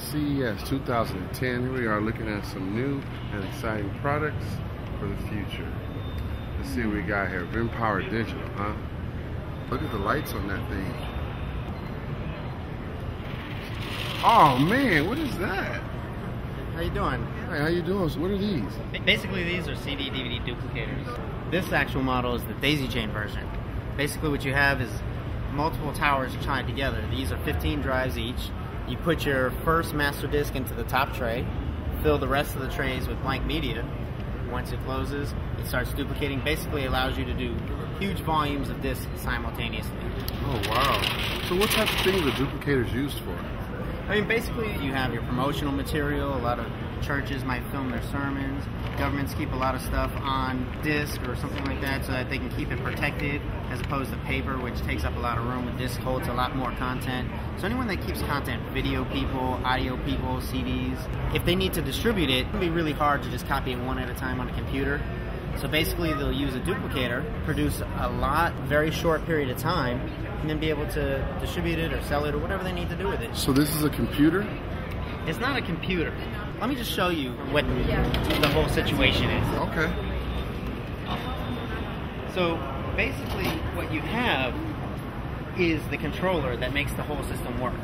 CES 2010. Here we are looking at some new and exciting products for the future. Let's see what we got here. Vinpower Digital, huh? Look at the lights on that thing. Oh man, what is that? How you doing? Hey, how you doing? So what are these? Basically, these are CD DVD duplicators. This actual model is the daisy chain version. Basically, what you have is multiple towers tied together. These are 15 drives each. You put your first master disc into the top tray, fill the rest of the trays with blank media. Once it closes, it starts duplicating. Basically allows you to do huge volumes of discs simultaneously. Oh wow. So what type of things are duplicators used for? I mean, basically you have your promotional material. A lot of churches might film their sermons. Governments keep a lot of stuff on disc or something like that so that they can keep it protected, as opposed to paper, which takes up a lot of room. A disc holds a lot more content. So anyone that keeps content, video people, audio people, CDs, if they need to distribute it, it can be really hard to just copy it one at a time on a computer. So basically they'll use a duplicator, produce a lot, very short period of time, and then be able to distribute it or sell it or whatever they need to do with it. So this is a computer? It's not a computer. Let me just show you what the whole situation is. Okay. So basically what you have is the controller that makes the whole system work.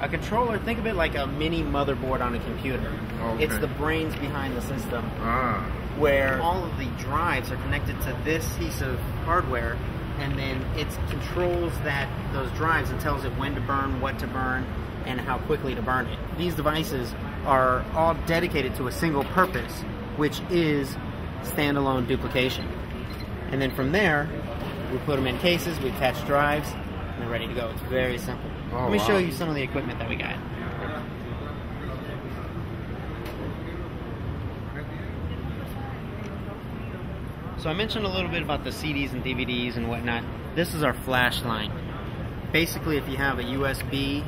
A controller, think of it like a mini motherboard on a computer. Okay. It's the brains behind the system, where all of the drives are connected to this piece of hardware, and then it controls those drives and tells it when to burn, what to burn, and how quickly to burn it. These devices are all dedicated to a single purpose, which is standalone duplication. And then from there, we put them in cases, we attach drives, and they're ready to go. It's very simple. Let me show you some of the equipment that we got. So I mentioned a little bit about the CDs and DVDs and whatnot. This is our flash line. Basically, if you have a USB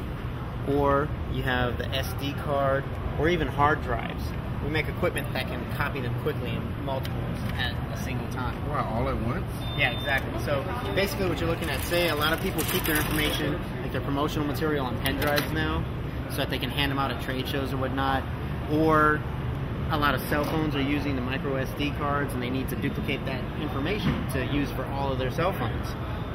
or you have the SD card or even hard drives, we make equipment that can copy them quickly in multiples at a single time. Wow, all at once? Yeah, exactly. So basically what you're looking at, say a lot of people keep their information, like their promotional material, on pen drives now, so that they can hand them out at trade shows or whatnot, or a lot of cell phones are using the micro SD cards and they need to duplicate that information to use for all of their cell phones.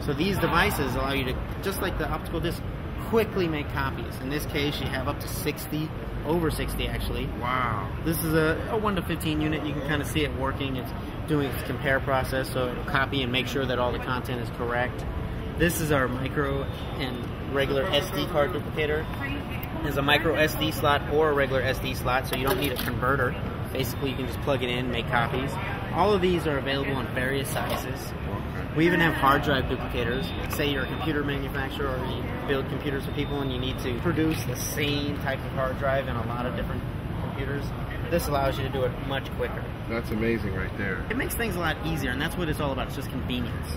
So these devices allow you to, just like the optical disc, quickly make copies. In this case, you have up to 60, over 60 actually. Wow. This is a 1 to 15 unit. You can kind of see it working. It's doing its compare process, so it'll copy and make sure that all the content is correct. This is our micro and regular SD card duplicator. There's a micro SD slot or a regular SD slot, so you don't need a converter. Basically, you can just plug it in, make copies. All of these are available in various sizes. We even have hard drive duplicators. Say you're a computer manufacturer or you build computers for people and you need to produce the same type of hard drive in a lot of different computers. This allows you to do it much quicker. That's amazing right there. It makes things a lot easier, and that's what it's all about. It's just convenience.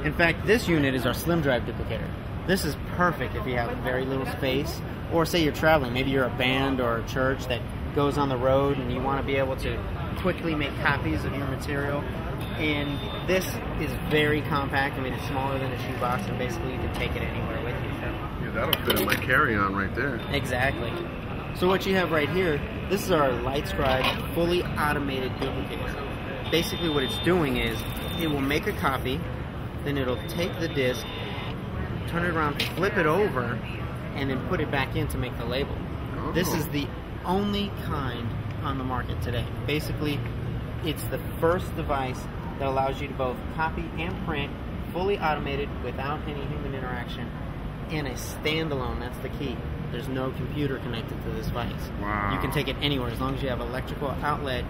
In fact, this unit is our slim drive duplicator. This is perfect if you have very little space, or say you're traveling. Maybe you're a band or a church that goes on the road and you want to be able to quickly make copies of your material. And this is very compact. I mean, it's smaller than a shoebox, and basically you can take it anywhere with you. Yeah, that'll fit in my carry-on right there. Exactly. So what you have right here, this is our LightScribe fully automated duplicator. Basically what it's doing is, it will make a copy, then it'll take the disc, turn it around, flip it over, and then put it back in to make the label. Oh. This is the only kind on the market today. Basically, it's the first device that allows you to both copy and print, fully automated, without any human interaction, in a standalone. That's the key. There's no computer connected to this device. Wow. You can take it anywhere. As long as you have electrical outlet,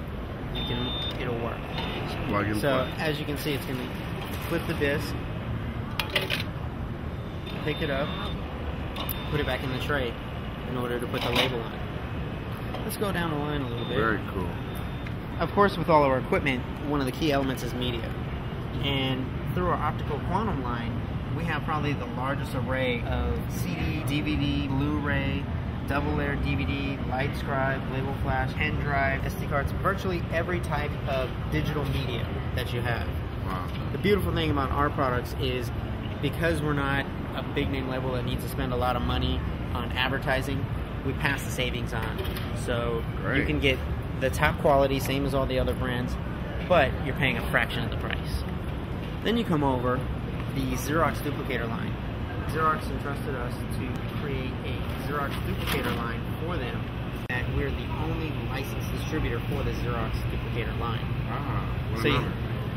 it'll work. Plug and so play. As you can see, it's going to flip the disc, pick it up, put it back in the tray in order to put the label on it. Let's go down the line a little bit. Very cool. Of course, with all of our equipment, one of the key elements is media. And through our optical quantum line, we have probably the largest array of CD, DVD, Blu-ray, double-layer DVD, LightScribe, label flash, pen drive, SD cards, virtually every type of digital media that you have. Wow. The beautiful thing about our products is, because we're not a big name label that needs to spend a lot of money on advertising, we pass the savings on. So Great. you can get the top quality, same as all the other brands, but you're paying a fraction of the price. Then you come over the Xerox duplicator line. Xerox entrusted us to create a Xerox duplicator line for them, and we're the only licensed distributor for the Xerox duplicator line. What an honor.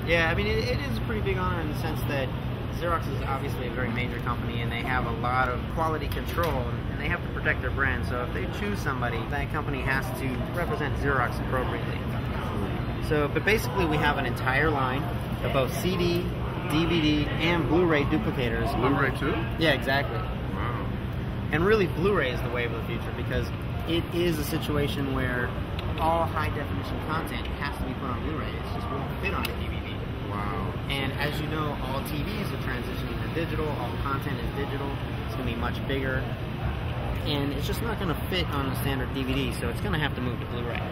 Yeah, I mean, it is a pretty big honor in the sense that Xerox is obviously a very major company, and they have a lot of quality control, and they have to protect their brand. So if they choose somebody, that company has to represent Xerox appropriately. So, but basically we have an entire line of both CD, DVD, and Blu-ray duplicators. Blu-ray too? Yeah, exactly. Wow. And really, Blu-ray is the wave of the future because it is a situation where all high-definition content has to be put on Blu-ray. It just won't fit on a DVD. Wow. And as you know, all TVs are transitioning to digital. All content is digital. It's going to be much bigger. And it's just not going to fit on a standard DVD, so it's going to have to move to Blu-ray.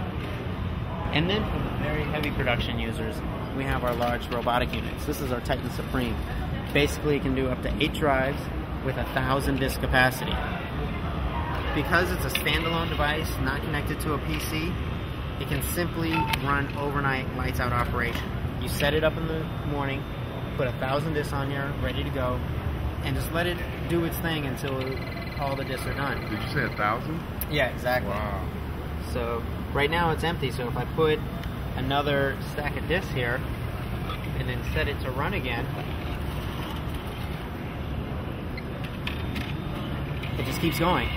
And then for the very heavy production users, we have our large robotic units. This is our Titan Supreme. Basically, it can do up to 8 drives with 1,000 disk capacity. Because it's a standalone device, not connected to a PC, it can simply run overnight lights out operation. You set it up in the morning, put 1,000 discs on here, ready to go, and just let it do its thing until all the discs are done. Did you say 1,000? Yeah, exactly. Wow. So right now it's empty, so if I put another stack of discs here and then set it to run again, it just keeps going.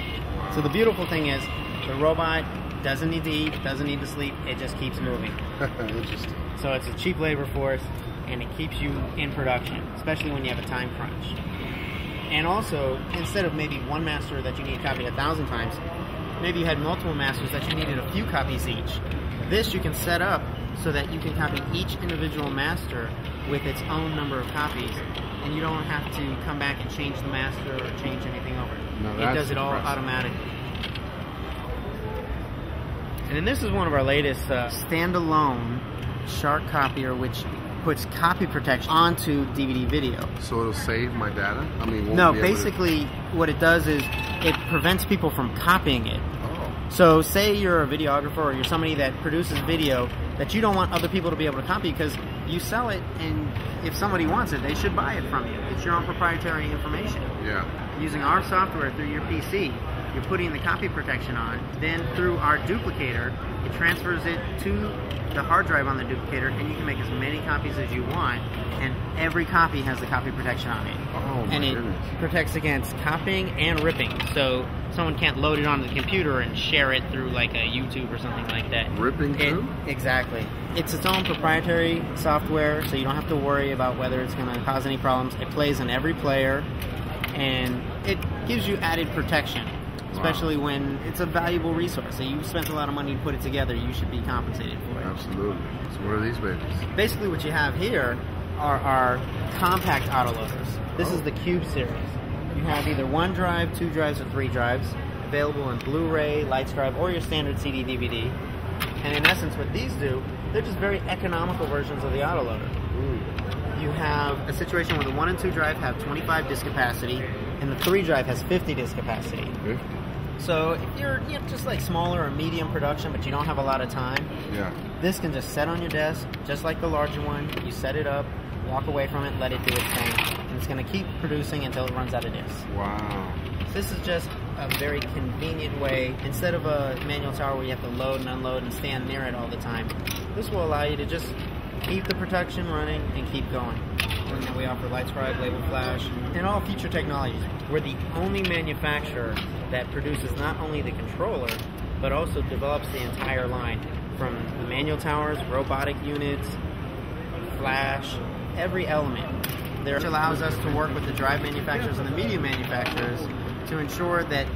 So the beautiful thing is the robot doesn't need to eat, doesn't need to sleep, it just keeps moving. Interesting. So it's a cheap labor force and it keeps you in production, especially when you have a time crunch. And also, instead of maybe one master that you need copied 1,000 times, maybe you had multiple masters that you needed a few copies each. This you can set up so that you can copy each individual master with its own number of copies, and you don't have to come back and change the master or change anything over. No, it does it all automatically. And then this is one of our latest standalone Shark copier, which puts copy protection onto DVD video. So it'll save my data? I mean, no, basically what it does is it prevents people from copying it. Oh. So say you're a videographer or you're somebody that produces video that you don't want other people to be able to copy because you sell it, and if somebody wants it, they should buy it from you. It's your own proprietary information. Yeah. Using our software through your PC, you're putting the copy protection on. Then through our duplicator, it transfers it to the hard drive on the duplicator, and you can make as many copies as you want, and every copy has the copy protection on it. Oh my goodness. Protects against copying and ripping, so someone can't load it onto the computer and share it through like a YouTube or something like that. Ripping too? Exactly. It's its own proprietary software, so you don't have to worry about whether it's going to cause any problems. It plays in every player, and it gives you added protection. Especially when it's a valuable resource. So you spent a lot of money to put it together, you should be compensated for it. Absolutely. So what are these babies? Basically what you have here are our compact autoloaders. This is the Cube series. You have either 1 drive, 2 drives, or 3 drives, available in Blu-ray, Lights drive, or your standard CD, DVD. And in essence what these do, they're just very economical versions of the autoloader. You have a situation where the 1 and 2 drive have 25 disk capacity, and the 3 drive has 50 disk capacity. 50. So if you're just like smaller or medium production, but you don't have a lot of time, this can just set on your desk, just like the larger one. You set it up, walk away from it, let it do its thing, and it's going to keep producing until it runs out of discs. Wow. So this is just a very convenient way. Instead of a manual tower where you have to load and unload and stand near it all the time, this will allow you to just keep the production running and keep going. And then we offer LightScribe, Label Flash, and all future technologies. We're the only manufacturer that produces not only the controller, but also develops the entire line. From the manual towers, robotic units, flash, every element. Which allows us to work with the drive manufacturers and the media manufacturers to ensure that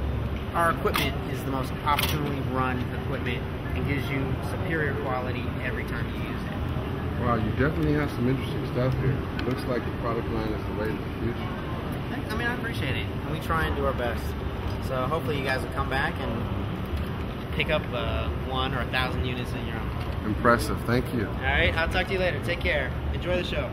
our equipment is the most optimally run equipment and gives you superior quality every time you use it. Wow, you definitely have some interesting stuff here. Looks like the product line is the way to the future. I mean, I appreciate it. We try and do our best. So hopefully you guys will come back and pick up 1 or 1,000 units in your own. Impressive. Thank you. All right, I'll talk to you later. Take care. Enjoy the show.